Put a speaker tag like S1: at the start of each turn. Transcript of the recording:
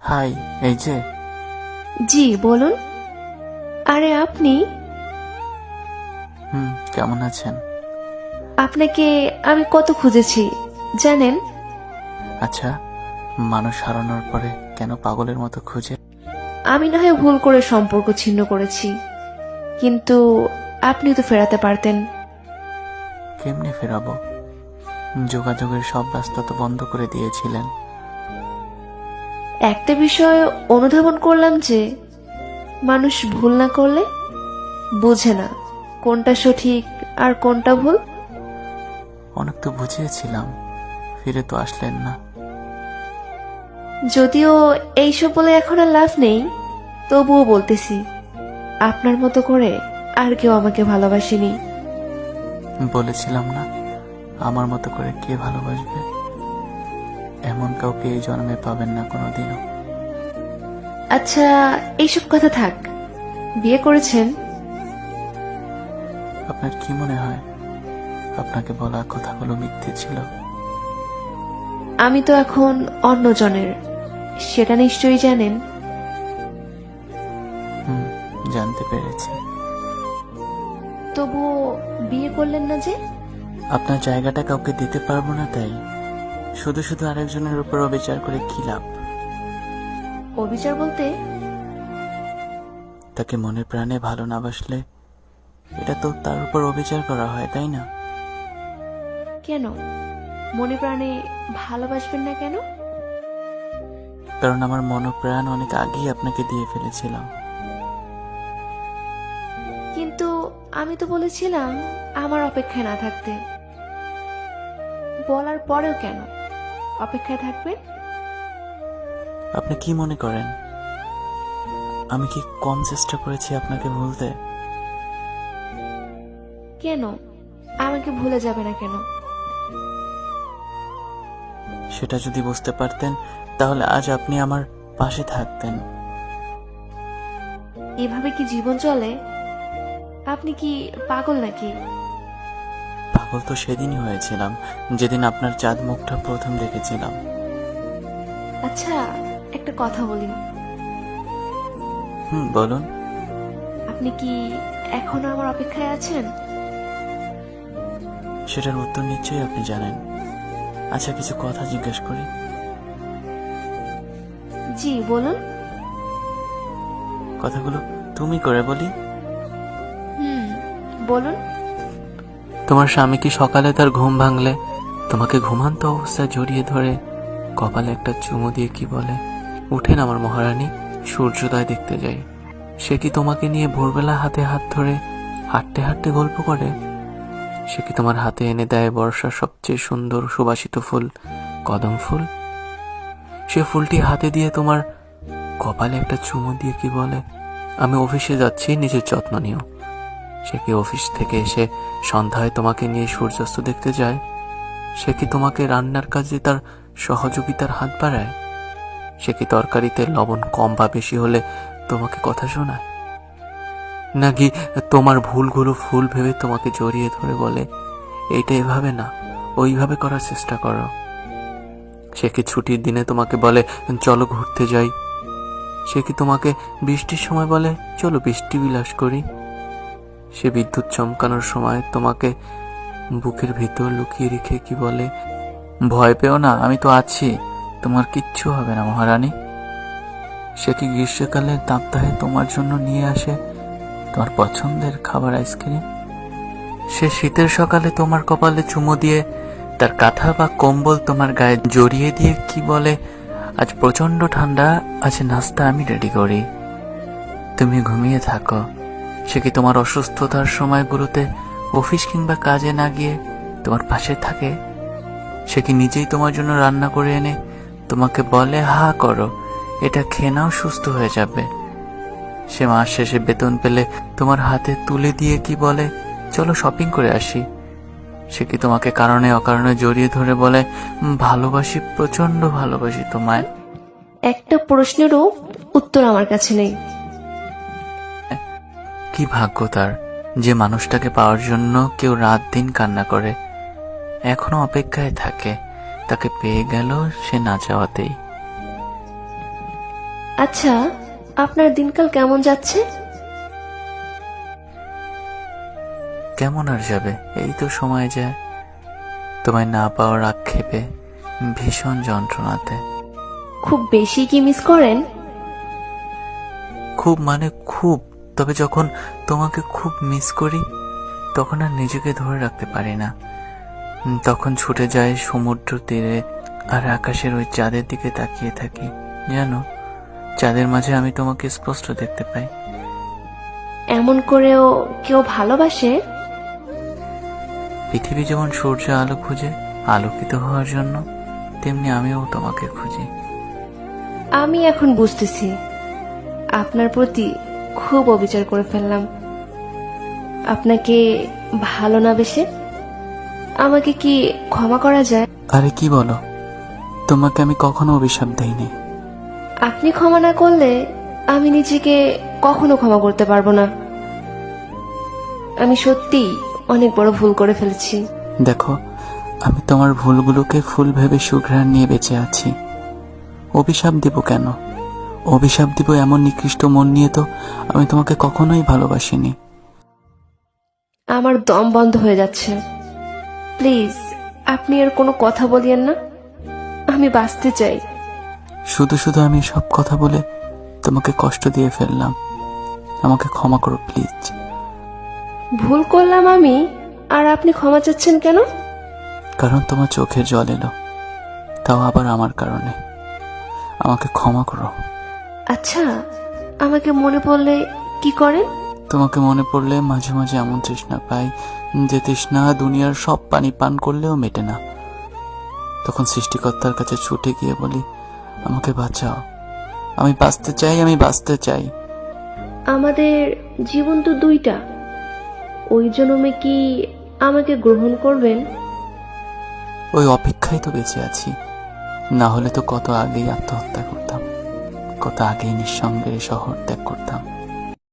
S1: High, এই যে।
S2: জি বলুন। আরে আপনি?
S1: কেমন আছেন?
S2: আপনাকে আমি কত খুঁজেছি জানেন?
S1: আচ্ছা, মানুষ হারানোর পরে কেন পাগলের মতো খুঁজে?
S2: আমি না হয় ভুল করে সম্পর্ক ছিন্ন করেছি, কিন্তু আপনি তো ফেরাতে পারতেন।
S1: কেমনে ফেরাবো? যোগাযোগের সব রাস্তা তো বন্ধ করে দিয়েছিলেন।
S2: একটা বিষয় অনুধাবন করলাম যে মানুষ ভুল না করলে বোঝে না কোনটা সঠিক আর কোনটা ভুল।
S1: অনেক তো বুঝিয়েছিলাম, ফিরে তো আসলেন না।
S2: যদিও এইসব বলে এখন আর লাভ নেই, তবুও বলতেছি আপনার মতো করে আর কেউ আমাকে ভালোবাসেনি।
S1: বলেছিলাম না, আমার মতো করে কে ভালোবাসবে? এমন কাউকে এই জন্মে পাবেন না কোনোদিনও।
S2: আচ্ছা, এইসব কথা থাক। বিয়ে করেছেন?
S1: আপনার কি মনে হয় আপনাকে বলা কথাগুলো মিথ্যে ছিল?
S2: আমি তো এখন অন্যজনের, সেটা নিশ্চয়ই জানেন।
S1: জানতে পেরেছি।
S2: তবুও বিয়ে করলেন না যে?
S1: আপনার জায়গাটা কাউকে দিতে পারবো না, তাই শুধু শুধু আরেকজনের উপর অবিচার করে কি লাভ?
S2: অবিচার বলতে?
S1: তাকে মনে প্রাণে ভালো না বাসলে এটা তো তার উপর অবিচার করা হয়, তাই না?
S2: কেন মনে প্রাণে ভালোবাসবেন না কেন?
S1: কারণ আমার মনপ্রাণ অনেক আগেই আপনাকে দিয়ে ফেলেছিলাম।
S2: কিন্তু আমি তো বলেছিলাম আমার অপেক্ষায় না থাকতে। বলার পরেও কেন অপেক্ষায় থাকবেন?
S1: আপনি কি মনে করেন আমি কি কম চেষ্টা করেছি আপনাকে ভুলতে?
S2: কেন আমাকে ভুলে যাবে না কেন?
S1: সেটা যদি বুঝতে পারতেন তাহলে আজ আপনি আমার পাশে থাকতেন।
S2: এভাবে কি জীবন চলে? আপনি কি পাগল নাকি?
S1: পাগল তো সেদিনই হয়েছিলাম যেদিন আপনার চাঁদ মুখটা প্রথম দেখেছিলাম।
S2: আচ্ছা, একটা কথা বলি।
S1: বলুন।
S2: আপনি কি এখনো আমার অপেক্ষায় আছেন?
S1: সেটার উত্তর নিশ্চয়ই আপনি জানেন। আচ্ছা, কিছু কথা জিজ্ঞেস করি।
S2: জি বলুন।
S1: কথাগুলো তুমি করে বলি।
S2: বলুন।
S1: তোমার স্বামী কি সকালে তার ঘুম ভাঙলে তোমাকে ঘুমান্ত অবস্থায় জড়িয়ে ধরে কপালে একটা চুমু দিয়ে কি বলে, উঠেন আমার মহারানী, সূর্যোদয় দেখতে যাই? সে কি তোমাকে নিয়ে ভোরবেলা হাতে হাত ধরে হাঁটতে হাঁটতে গল্প করে? সে কি তোমার হাতে এনে দেয় বর্ষার সবচেয়ে সুন্দর সুবাসিত ফুল, কদম ফুল? সে ফুলটি হাতে দিয়ে তোমার কপালে একটা চুমু দিয়ে কি বলে, আমি অফিসে যাচ্ছি, নিজের যত্ন নিও? সে কি অফিস থেকে এসে সন্ধ্যায় তোমাকে নিয়ে সূর্যাস্ত দেখতে যায়? সে কি তোমাকে রান্নার কাজে তার সহযোগিতার হাত বাড়ায়? সে কি তরকারিতে লবণ কম বা বেশি হলে তোমাকে কথা শোনায়? নাকি তোমার ভুলগুলো ফুল ভেবে তোমাকে জড়িয়ে ধরে বলে, এইটা এভাবে না, ওইভাবে করার চেষ্টা করো? সে কি ছুটির দিনে তোমাকে বলে, চলো ঘুরতে যাই? সে কি তোমাকে বৃষ্টির সময় বলে, চলো বৃষ্টি বিলাস করি? সে বিদ্যুৎ চমকানোর সময় তোমাকে বুকের ভিতর লুকিয়ে রেখে কি বলে, ভয় পেও না, আমি তো আছি, তোমার কিচ্ছু হবে না মহারানী? সে কি গ্রীষ্মকালের তাপদাহে তোমার জন্য নিয়ে আসে তোমার পছন্দের খাবার আইসক্রিম? সে শীতের সকালে তোমার কপালে চুমু দিয়ে তার কাঁথা বা কম্বল তোমার গায়ে জড়িয়ে দিয়ে কি বলে, আজ প্রচন্ড ঠান্ডা, আজ নাস্তা আমি রেডি করি, তুমি ঘুমিয়ে থাকো? সে কি তোমার অসুস্থতার সময়গুলোতে অফিস কিংবা কাজে না গিয়ে তোমার পাশে থাকে? সে কি নিজেই তোমার জন্য রান্না করে এনে তোমাকে বলে, হা করো, এটা খেয়ে নাও, সুস্থ হয়ে যাবে? সে মাস শেষে বেতন পেলে তোমার হাতে তুলে দিয়ে কি বলে, চলো শপিং করে আসি? সে কি তোমাকে কারণে অকারণে জড়িয়ে ধরে বলে, ভালোবাসি, প্রচন্ড ভালোবাসি তোমায়?
S2: একটা প্রশ্নেরও উত্তর আমার কাছে নেই।
S1: কি ভাগ্য তার যে মানুষটাকে পাওয়ার জন্য কেউ রাত দিন কান্না করে, এখনো অপেক্ষায় থাকে, তাকে পেয়ে গেল সে না চাওয়াতেই।
S2: আচ্ছা, আপনার দিনকাল কেমন যাচ্ছে?
S1: কেমন আর যাবে, এই তো সময় যায়। তোমায় না পাওয়ার আক্ষেপে ভীষণ যন্ত্রণাতে।
S2: খুব বেশি কি মিস করেন?
S1: খুব মানে খুব। তবে যখন তোমাকে খুব মিস করি তখন আর নিজেকে ধরে রাখতে পারি না। তখন ছুটে যায় সমুদ্র তীরে আর আকাশের ওই চাঁদের দিকে তাকিয়ে থাকি। জানো, চাঁদের মাঝে আমি তোমাকে স্পষ্ট দেখতে পাই।
S2: এমন করেও কেউ ভালোবাসে?
S1: পৃথিবী যেমন সূর্য আলো খুঁজে আলোকিত হওয়ার জন্য, তেমনি আমিও তোমাকে খুঁজি।
S2: আমি এখন বুঝতেছি আপনার প্রতি খুব অবিচার করে ফেললাম। আপনাকে ভালো না বেশে আমাকে কি ক্ষমা করা যায়?
S1: আরে কি বলো, তোমাকে আমি কখনো অভিশাপ দেইনি।
S2: আপনি ক্ষমা না করলে আমি নিজেকে কখনো ক্ষমা করতে পারবো না। আমি সত্যিই অনেক বড় ভুল করে ফেলেছি।
S1: দেখো, আমি তোমার ভুলগুলোকে ফুল ভেবে সুঘ্রাণ নিয়ে বেঁচে আছি। অভিশাপ দিব কেন? অভিশাপ দিব এমন নিকৃষ্ট মন নিয়ে তো আমি তোমাকে কখনোই ভালোবাসিনি।
S2: আমার দম বন্ধ হয়ে যাচ্ছে। প্লিজ, আপনি আর কোনো কথা বলিয়েন না। আমি বাঁচতে চাই।
S1: শুধু শুধু আমি সব কথা বলে তোমাকে কষ্ট দিয়ে ফেললাম। আমাকে ক্ষমা করো প্লিজ।
S2: ভুল করলাম আমি, আর আপনি ক্ষমা চাচ্ছেন কেন?
S1: কারণ তোমার চোখে জল এলো, তাও আবার আমার কারণে। আমাকে ক্ষমা করো।
S2: আচ্ছা, আমাকে মনে পড়লে কি করেন?
S1: তোমাকে মনে পড়লে মাঝে মাঝে এমন তৃষ্ণা পাই যে তৃষ্ণা দুনিয়ার সব পানি পান করলেও মেটে না। তখন সৃষ্টিকর্তার কাছে ছুটে গিয়ে বলি, আমাকে বাঁচাও, আমি বাঁচতে চাই, আমি বাঁচতে চাই।
S2: আমাদের জীবন তো দুইটা, ওই জন্মে কি আমাকে গ্রহণ করবেন?
S1: ওই অপেক্ষায় তো বেঁচে আছি, না হলে তো কত আগেই আত্মহত্যা করতাম, কত আগেই নিঃসঙ্গে শহর ত্যাগ করতাম।